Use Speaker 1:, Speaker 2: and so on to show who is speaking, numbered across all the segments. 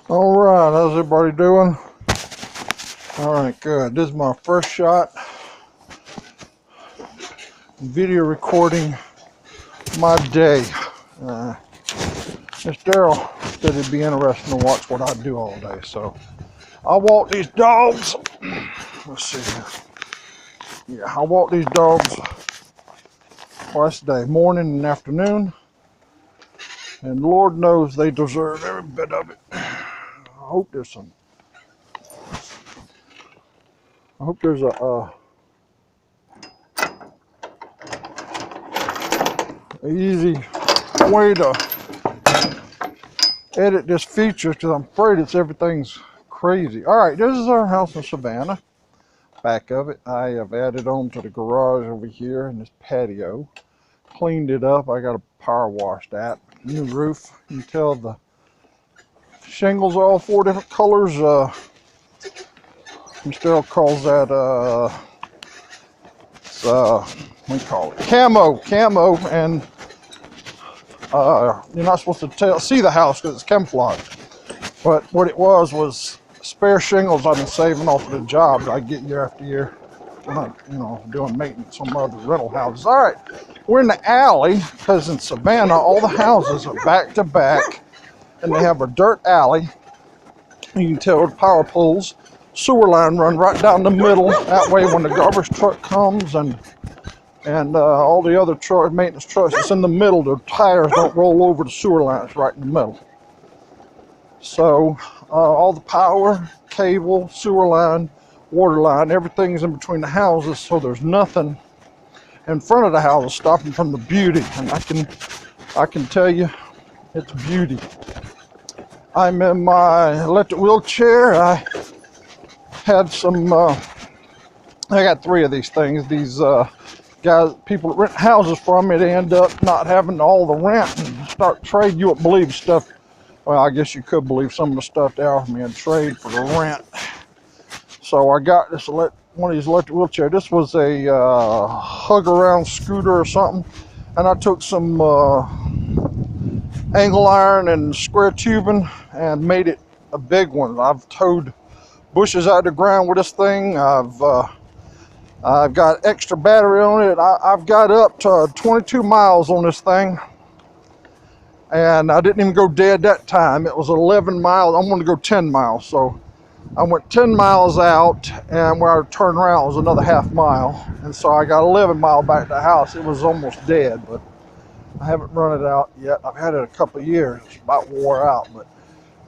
Speaker 1: All right, how's everybody doing? All right, good. This is my first shot video recording my day. Miss Daryl said it'd be interesting to watch what I do all day, so I walk these dogs. Let's see here. Yeah, I walk these dogs twice a day, morning and afternoon, and Lord knows they deserve every bit of it. I hope there's a easy way to edit this feature, because I'm afraid everything's crazy. All right, this is our house in Savannah. Back of it, I have added on to the garage over here and this patio. Cleaned it up. I got to power wash that. New roof. You can tell the shingles are all 4 different colors. Mr. calls that what do you call it? Camo, and you're not supposed to see the house because it's camouflage. But what it was spare shingles I've been saving off of the jobs I get year after year. I'm not, doing maintenance on my other rental houses. All right, we're in the alley because in Savannah all the houses are back to back, and they have a dirt alley. You can tell the power poles, sewer line run right down the middle. That way, when the garbage truck comes and all the other maintenance trucks, it's in the middle. The tires don't roll over the sewer lines right in the middle. So all the power, cable, sewer line, water line, everything's in between the houses, so there's nothing in front of the houses stopping from the beauty. And I can tell you, it's beauty. I'm in my electric wheelchair. I had I got 3 of these things. These people that rent houses from me, they end up not having all the rent and start trading. You wouldn't believe stuff. Well, I guess you could believe some of the stuff they offer me in trade for the rent. So I got this one of these electric wheelchairs. This was a hug around scooter or something, and I took some angle iron and square tubing and made it a big one. I've towed bushes out of the ground with this thing. I've got extra battery on it. I've got up to 22 miles on this thing, and I didn't even go dead that time. It was 11 miles. I wanted to go 10 miles, so I went 10 miles out, and where I turned around was another half mile, and so I got 11 miles back to the house. It was almost dead, but I haven't run it out yet. I've had it a couple of years. It's about wore out, but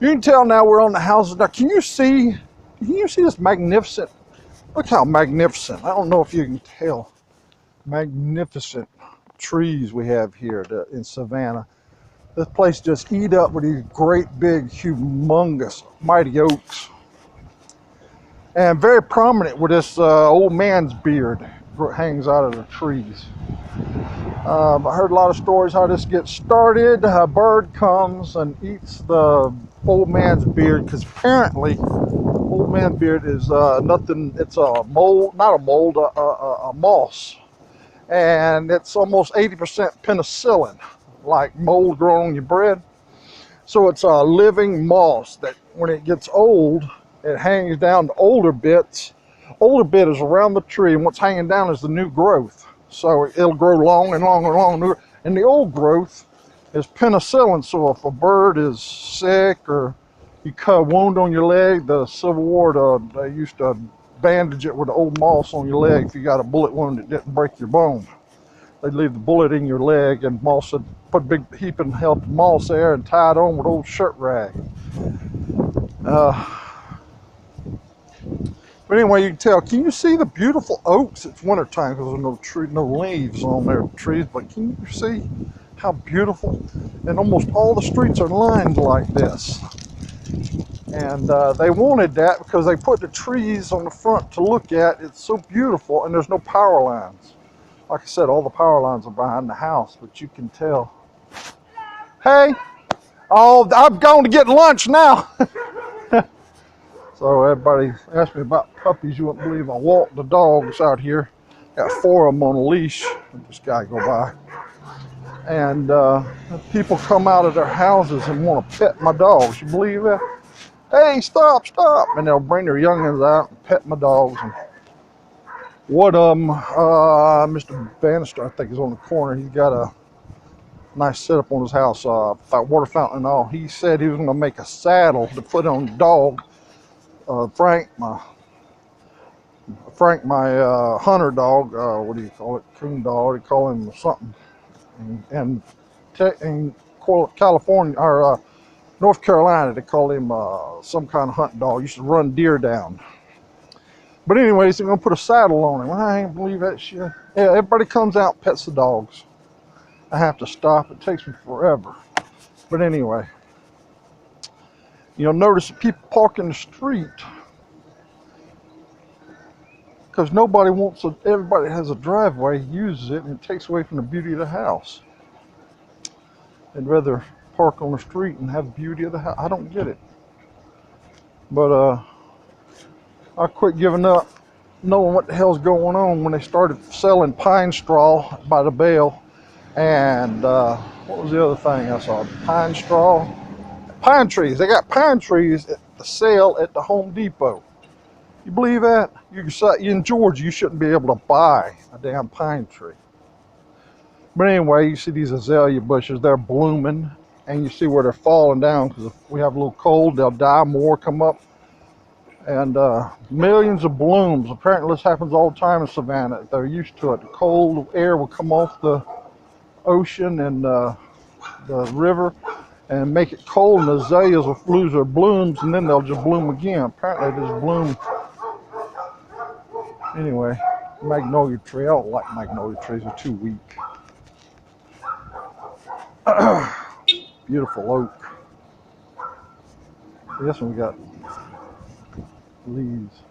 Speaker 1: you can tell now we're on the houses. Now, can you see this magnificent? Look how magnificent. I don't know if you can tell. Magnificent trees we have here in Savannah. This place just eat up with these great big, humongous, mighty oaks. And very prominent with this old man's beard hangs out of the trees. I heard a lot of stories how this gets started. A bird comes and eats the old man's beard, because apparently old man's beard is nothing. It's a mold, not a mold, a moss, and it's almost 80% penicillin, like mold growing on your bread. So it's a living moss that when it gets old, it hangs down to older bits. Older bit is around the tree, and what's hanging down is the new growth. So it'll grow long and long and long. And the old growth is penicillin. So if a bird is sick or you cut a wound on your leg, the Civil War, they used to bandage it with the old moss on your leg if you got a bullet wound that didn't break your bone. They'd leave the bullet in your leg, and moss would put a big heap and help moss there and tie it on with old shirt rag. But anyway, you can tell. Can you see the beautiful oaks? It's wintertime because there's no leaves on their trees, but can you see how beautiful? And almost all the streets are lined like this. And they wanted that because they put the trees on the front to look at. It's so beautiful, and there's no power lines. Like I said, all the power lines are behind the house, but you can tell. Hey, oh, I've gone to get lunch now. So everybody asked me about puppies. You wouldn't believe I walked the dogs out here. Got 4 of them on a leash. Let this guy go by. And people come out of their houses and want to pet my dogs. You believe that? hey, stop, stop. And they'll bring their youngins out and pet my dogs. And one of them, Mr. Bannister, I think, is on the corner. He's got a nice setup on his house, water fountain and all. He said he was going to make a saddle to put on the dog. Frank, my hunter dog, what do you call it? Coon dog. They call him something. And in California, or North Carolina, they call him some kind of hunting dog. Used to run deer down. But anyways, they're going to put a saddle on him. I ain't believe that shit. Yeah, everybody comes out and pets the dogs. I have to stop. It takes me forever. But anyway, you'll notice people park in the street because nobody wants to. Everybody has a driveway, uses it, and it takes away from the beauty of the house. They'd rather park on the street and have the beauty of the house. I don't get it. But I quit giving up, knowing what the hell's going on when they started selling pine straw by the bale. And what was the other thing I saw? Pine straw, pine trees. They got pine trees at the sale at the Home Depot. You believe that? In Georgia, you shouldn't be able to buy a damn pine tree. But anyway, you see these azalea bushes, they're blooming, and you see where they're falling down because if we have a little cold, they'll die more, come up. And millions of blooms. Apparently this happens all the time in Savannah. They're used to it. The cold air will come off the ocean and the river and make it cold, and the azaleas will lose their blooms, and then they'll just bloom again. Apparently they just bloom. Anyway, magnolia tree. I don't like magnolia trees. They're too weak. Beautiful oak. This one we got leaves.